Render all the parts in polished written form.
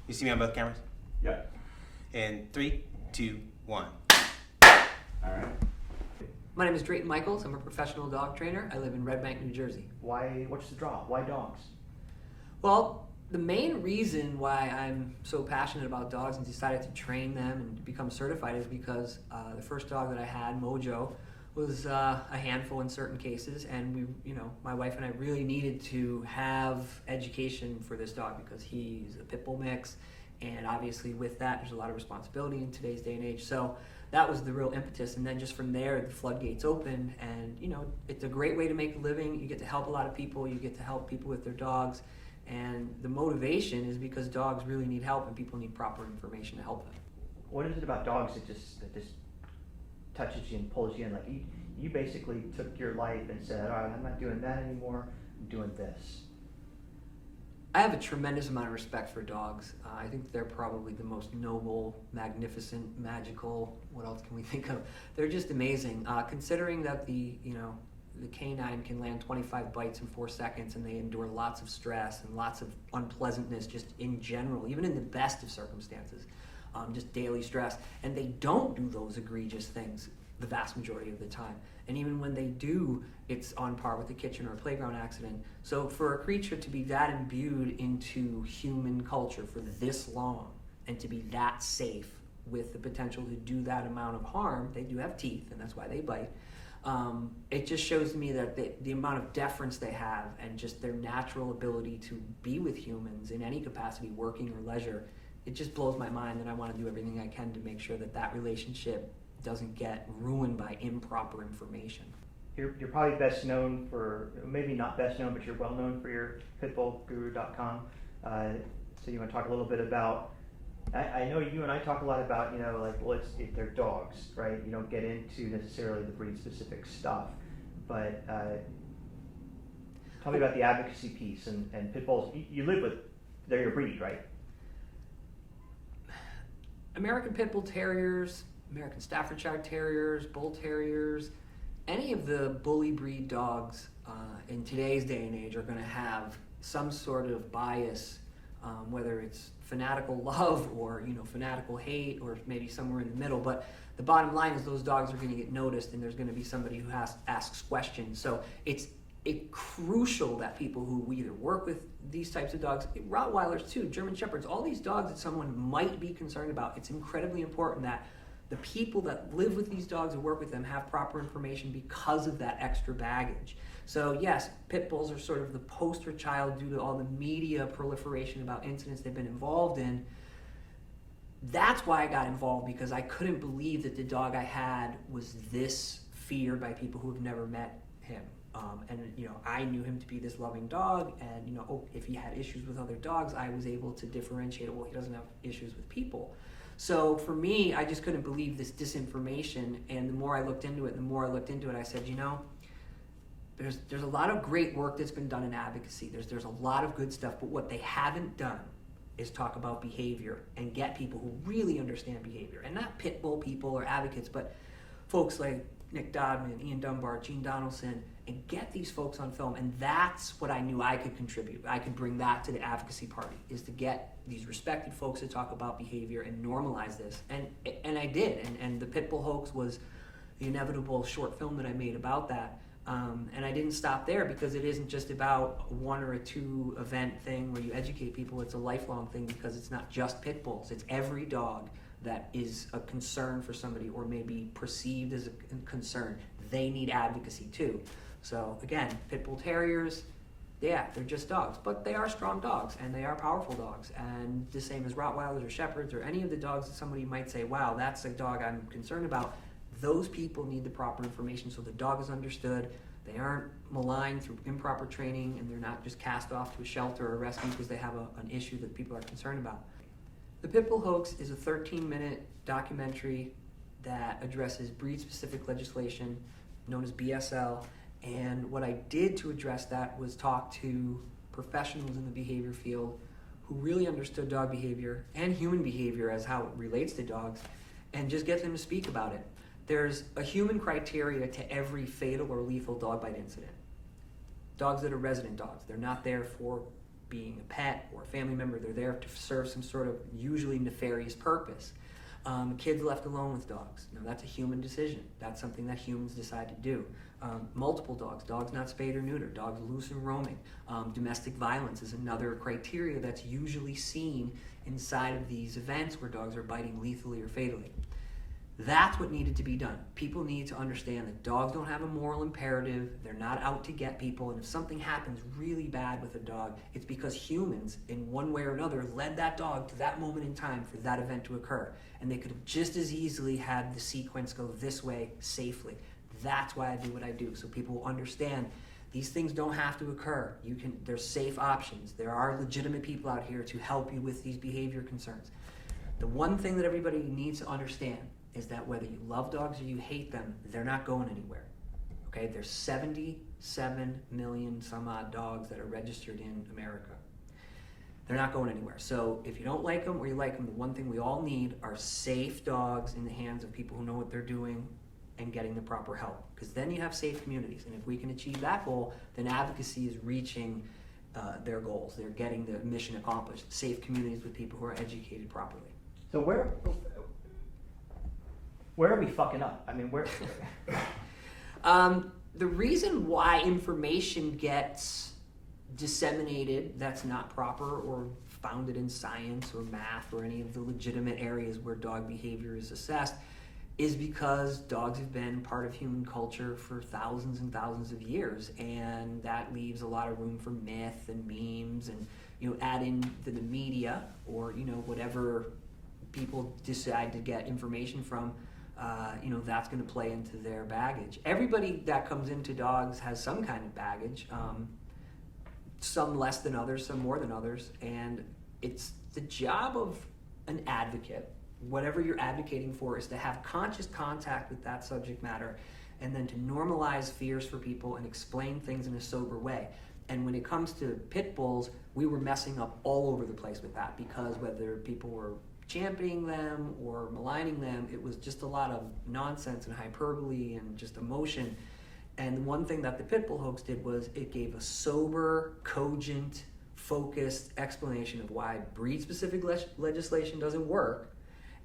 You see me on both cameras? Yeah. In 3, 2, 1. All right. My name is Drayton Michaels. I'm a professional dog trainer. I live in Red Bank, New Jersey. What's the draw? Why dogs? Well, the main reason why I'm so passionate about dogs and decided to train them and become certified is because the first dog that I had, Mojo, was a handful in certain cases, and my wife and I really needed to have education for this dog because he's a Pitbull mix, and obviously with that there's a lot of responsibility in today's day and age. So that was the real impetus, and then just from there the floodgates opened, and it's a great way to make a living. You get to help a lot of people, you get to help people with their dogs, and the motivation is because dogs really need help and people need proper information to help them. What is it about dogs that just touches you and pulls you in? Like you basically took your life and said, all right, I'm not doing that anymore, I'm doing this. I have a tremendous amount of respect for dogs. I think they're probably the most noble, magnificent, magical, what else can we think of? They're just amazing. Considering that the canine can land 25 bites in 4 seconds, and they endure lots of stress and lots of unpleasantness just in general, even in the best of circumstances, just daily stress. And they don't do those egregious things the vast majority of the time. And even when they do, it's on par with a kitchen or a playground accident. So for a creature to be that imbued into human culture for this long and to be that safe with the potential to do that amount of harm, they do have teeth, and that's why they bite. It just shows me that the amount of deference they have and just their natural ability to be with humans in any capacity, working or leisure, it just blows my mind, and I want to do everything I can to make sure that that relationship doesn't get ruined by improper information. You're probably best known for, maybe not best known, but you're well known for your pitbullguru.com. So you want to talk a little bit about, I know you and I talk a lot about, they're dogs, right? You don't get into necessarily the breed specific stuff, but tell me about the advocacy piece and pit bulls. You live with, they're your breed, right? American Pit Bull Terriers, American Staffordshire Terriers, Bull Terriers, any of the bully breed dogs in today's day and age are going to have some sort of bias, whether it's fanatical love or fanatical hate, or maybe somewhere in the middle. But the bottom line is those dogs are going to get noticed, and there's going to be somebody who asks questions. So it's crucial that people who either work with these types of dogs, Rottweilers too, German Shepherds, all these dogs that someone might be concerned about, it's incredibly important that the people that live with these dogs and work with them have proper information because of that extra baggage. So yes, pit bulls are sort of the poster child due to all the media proliferation about incidents they've been involved in. That's why I got involved, because I couldn't believe that the dog I had was this feared by people who have never met him. I knew him to be this loving dog, and if he had issues with other dogs, I was able to differentiate, well, he doesn't have issues with people. So for me, I just couldn't believe this disinformation, and the more I looked into it, I said, there's a lot of great work that's been done in advocacy. There's a lot of good stuff, but what they haven't done is talk about behavior and get people who really understand behavior, and not pit bull people or advocates, but folks like Nick Dodman, Ian Dunbar, Gene Donaldson, and get these folks on film. And that's what I knew I could contribute. I could bring that to the advocacy party, is to get these respected folks to talk about behavior and normalize this. And I did. And the Pitbull Hoax was the inevitable short film that I made about that. And I didn't stop there, because it isn't just about a 1 or a 2 event thing where you educate people. It's a lifelong thing, because it's not just pit bulls. It's every dog that is a concern for somebody, or maybe perceived as a concern. They need advocacy too. So again, Pit Bull Terriers, yeah, they're just dogs, but they are strong dogs, and they are powerful dogs. And the same as Rottweilers or Shepherds or any of the dogs that somebody might say, wow, that's a dog I'm concerned about. Those people need the proper information so the dog is understood. They aren't maligned through improper training, and they're not just cast off to a shelter or rescue because they have an issue that people are concerned about. The Pitbull Hoax is a 13-minute documentary that addresses breed-specific legislation known as BSL. And what I did to address that was talk to professionals in the behavior field who really understood dog behavior and human behavior as how it relates to dogs, and just get them to speak about it. There's a human criteria to every fatal or lethal dog bite incident. Dogs that are resident dogs, they're not there for being a pet or a family member. They're there to serve some sort of usually nefarious purpose. Kids left alone with dogs. Now that's a human decision. That's something that humans decide to do. Multiple dogs, dogs not spayed or neutered, dogs loose and roaming. Domestic violence is another criteria that's usually seen inside of these events where dogs are biting lethally or fatally. That's what needed to be done. People need to understand that dogs don't have a moral imperative. They're not out to get people. And if something happens really bad with a dog, it's because humans, in one way or another, led that dog to that moment in time for that event to occur. And they could have just as easily had the sequence go this way safely. That's why I do what I do, so people will understand these things don't have to occur. There's safe options. There are legitimate people out here to help you with these behavior concerns. The one thing that everybody needs to understand is that whether you love dogs or you hate them, they're not going anywhere. Okay, there's 77 million some odd dogs that are registered in America. They're not going anywhere. So if you don't like them or you like them, the one thing we all need are safe dogs in the hands of people who know what they're doing and getting the proper help. Because then you have safe communities. And if we can achieve that goal, then advocacy is reaching their goals. They're getting the mission accomplished. Safe communities with people who are educated properly. So where are we fucking up? I mean, where? The reason why information gets disseminated that's not proper or founded in science or math or any of the legitimate areas where dog behavior is assessed is because dogs have been part of human culture for thousands and thousands of years, and that leaves a lot of room for myth and memes and, add in the media or, whatever people decide to get information from. That's going to play into their baggage. Everybody that comes into dogs has some kind of baggage, some less than others, some more than others, and it's the job of an advocate, whatever you're advocating for, is to have conscious contact with that subject matter and then to normalize fears for people and explain things in a sober way. And when it comes to pit bulls, we were messing up all over the place with that, because whether people were championing them or maligning them, it was just a lot of nonsense and hyperbole and just emotion. And one thing that the Pitbull Hoax did was it gave a sober, cogent, focused explanation of why breed-specific legislation doesn't work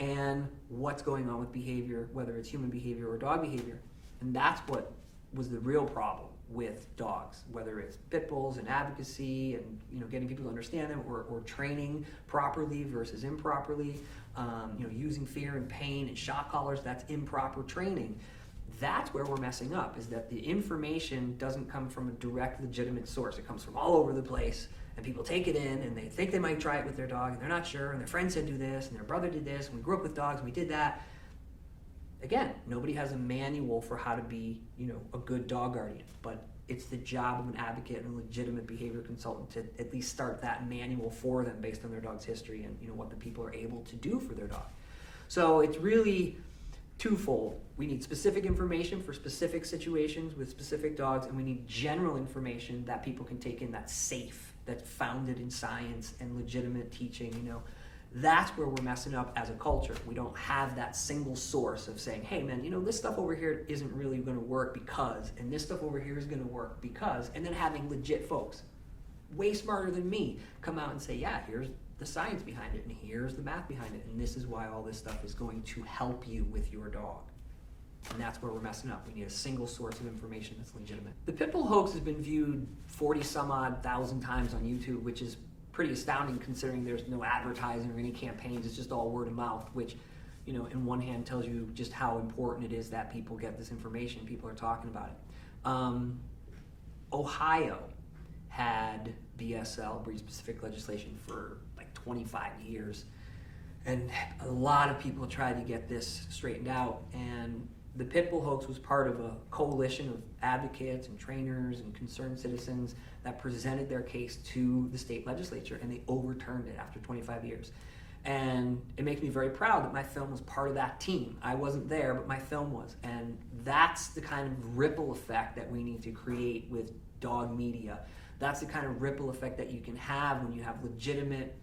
and what's going on with behavior, whether it's human behavior or dog behavior. And that's what was the real problem with dogs, whether it's pit bulls and advocacy and getting people to understand them, or training properly versus improperly, using fear and pain and shock collars. That's improper training. That's where we're messing up, is that the information doesn't come from a direct, legitimate source. It comes from all over the place, and people take it in and they think they might try it with their dog and they're not sure, and their friend said do this and their brother did this and we grew up with dogs and we did that. Again, nobody has a manual for how to be, a good dog guardian, but it's the job of an advocate and a legitimate behavior consultant to at least start that manual for them based on their dog's history and what the people are able to do for their dog. So it's really twofold. We need specific information for specific situations with specific dogs, and we need general information that people can take in that's safe, that's founded in science and legitimate teaching. That's where we're messing up as a culture. We don't have that single source of saying, hey man, this stuff over here isn't really going to work because, and this stuff over here is going to work because, and then having legit folks, way smarter than me, come out and say, yeah, here's the science behind it, and here's the math behind it, and this is why all this stuff is going to help you with your dog. And that's where we're messing up. We need a single source of information that's legitimate. The Pitbull Hoax has been viewed 40 some odd thousand times on YouTube, which is pretty astounding considering there's no advertising or any campaigns. It's just all word of mouth, which, in one hand tells you just how important it is that people get this information. People are talking about it. Ohio had BSL, breed-specific legislation, for like 25 years. And a lot of people tried to get this straightened out. And the Pitbull Hoax was part of a coalition of advocates and trainers and concerned citizens that presented their case to the state legislature, and they overturned it after 25 years. And it makes me very proud that my film was part of that team. I wasn't there, but my film was. And that's the kind of ripple effect that we need to create with dog media. That's the kind of ripple effect that you can have when you have legitimate,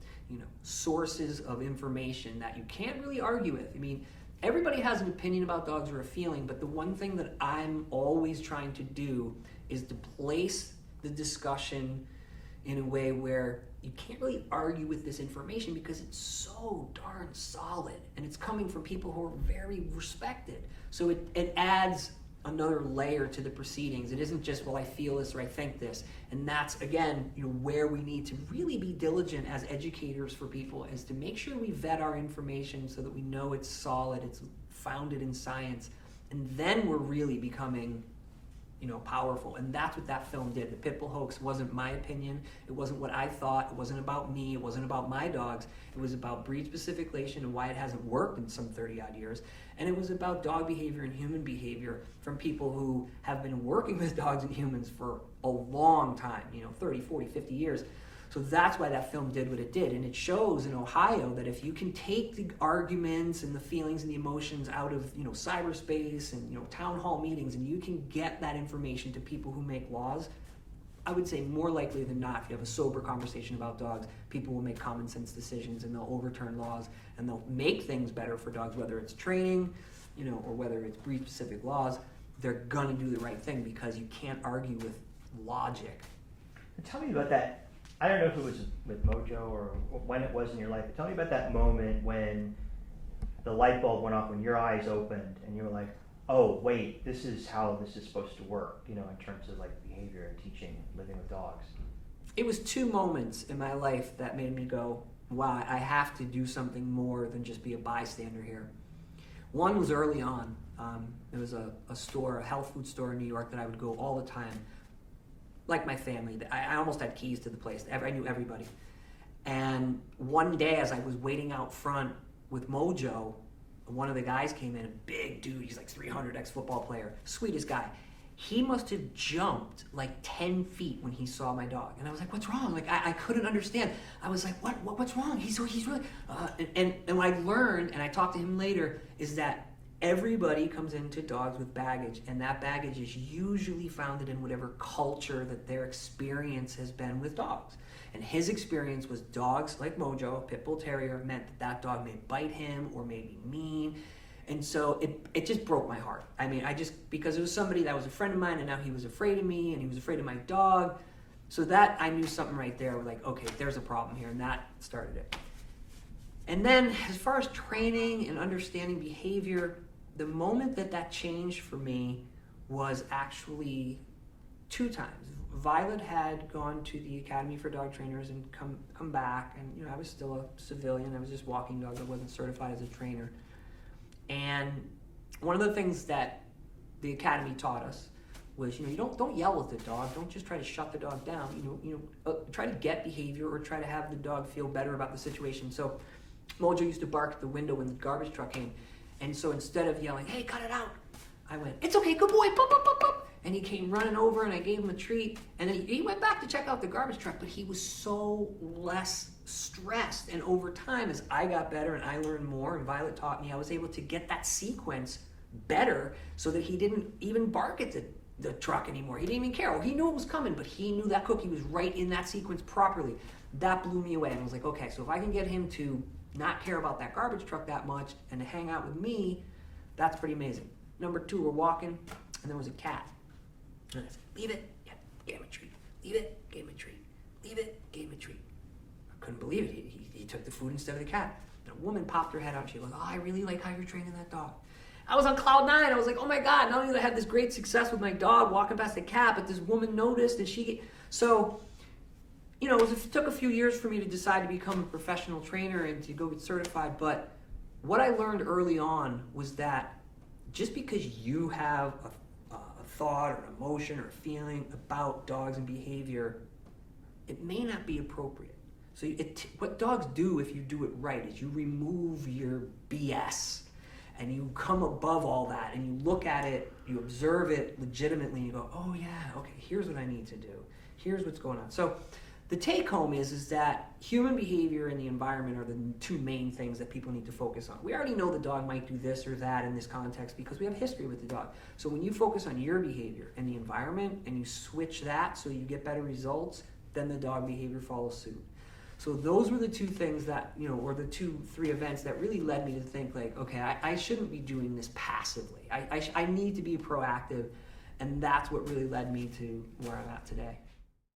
sources of information that you can't really argue with. I mean, everybody has an opinion about dogs or a feeling, but the one thing that I'm always trying to do is to place the discussion in a way where you can't really argue with this information because it's so darn solid and it's coming from people who are very respected. So it adds another layer to the proceedings. It isn't just, well, I feel this or I think this. And that's, again, where we need to really be diligent as educators for people, is to make sure we vet our information so that we know it's solid, it's founded in science, and then we're really becoming powerful. And that's what that film did. The Pitbull Hoax wasn't my opinion. It wasn't what I thought. It wasn't about me. It wasn't about my dogs. It was about breed-specific lation and why it hasn't worked in some 30-odd years. And it was about dog behavior and human behavior from people who have been working with dogs and humans for a long time, 30, 40, 50 years. So that's why that film did what it did. And it shows in Ohio that if you can take the arguments and the feelings and the emotions out of, cyberspace and, town hall meetings, and you can get that information to people who make laws, I would say more likely than not, if you have a sober conversation about dogs, people will make common sense decisions and they'll overturn laws and they'll make things better for dogs, whether it's training, or whether it's breed-specific laws. They're gonna do the right thing because you can't argue with logic. Tell me about that. I don't know if it was with Mojo or when it was in your life, but tell me about that moment when the light bulb went off, when your eyes opened and you were like, oh, wait, this is how this is supposed to work, in terms of like behavior and teaching and living with dogs. It was 2 moments in my life that made me go, wow, I have to do something more than just be a bystander here. One was early on. There was a store, a health food store in New York that I would go all the time. Like my family, I almost had keys to the place. I knew everybody. And one day as I was waiting out front with Mojo, one of the guys came in, a big dude, he's like 300, ex-football player, sweetest guy. He must have jumped like 10 feet when he saw my dog. And I was like, what's wrong? Like, I couldn't understand. I was like, what's wrong? He's really, and what I learned, and I talked to him later, is that everybody comes into dogs with baggage, and that baggage is usually founded in whatever culture that their experience has been with dogs. And his experience was dogs like Mojo, a pit bull terrier, meant that dog may bite him or may be mean. And so it just broke my heart. I mean, because it was somebody that was a friend of mine, and now he was afraid of me, and he was afraid of my dog. So that, I knew something right there, like, okay, there's a problem here, and that started it. And then, as far as training and understanding behavior, the moment that changed for me was actually 2 times. Violet had gone to the Academy for Dog Trainers and come back, and I was still a civilian. I was just walking dogs. I wasn't certified as a trainer. And one of the things that the Academy taught us was, you don't yell at the dog. Don't just try to shut the dog down. Try to get behavior or try to have the dog feel better about the situation. So Mojo used to bark at the window when the garbage truck came. And so instead of yelling, hey, cut it out, I went, it's okay, good boy, pop, pop, pop, pop. And he came running over, and I gave him a treat. And then he went back to check out the garbage truck, but he was so less stressed. And over time, as I got better and I learned more, and Violet taught me, I was able to get that sequence better so that he didn't even bark at the truck anymore. He didn't even care. Well, he knew it was coming, but he knew that cookie was right in that sequence properly. That blew me away. And I was like, okay, so if I can get him to not care about that garbage truck that much and to hang out with me, that's pretty amazing. Number 2, we're walking, and there was a cat. And I said, leave it, yeah, gave him a treat. Leave it, gave him a treat. Leave it, gave him a treat. I couldn't believe it. He took the food instead of the cat. And a woman popped her head out, and she was like, oh, I really like how you're training that dog. I was on cloud 9. I was like, oh my God, not only did I have this great success with my dog walking past the cat, but this woman noticed, and so it took a few years for me to decide to become a professional trainer and to go get certified. But what I learned early on was that just because you have a thought or an emotion or a feeling about dogs and behavior, it may not be appropriate. So what dogs do, if you do it right, is you remove your BS and you come above all that and you look at it, you observe it legitimately, and you go, oh yeah, okay, here's what I need to do. Here's what's going on. So the take home is that human behavior and the environment are the 2 main things that people need to focus on. We already know the dog might do this or that in this context because we have history with the dog. So when you focus on your behavior and the environment and you switch that so you get better results, then the dog behavior follows suit. So those were the 2 things that, or the 2-3 events that really led me to think like, okay, I shouldn't be doing this passively. I need to be proactive, and that's what really led me to where I'm at today.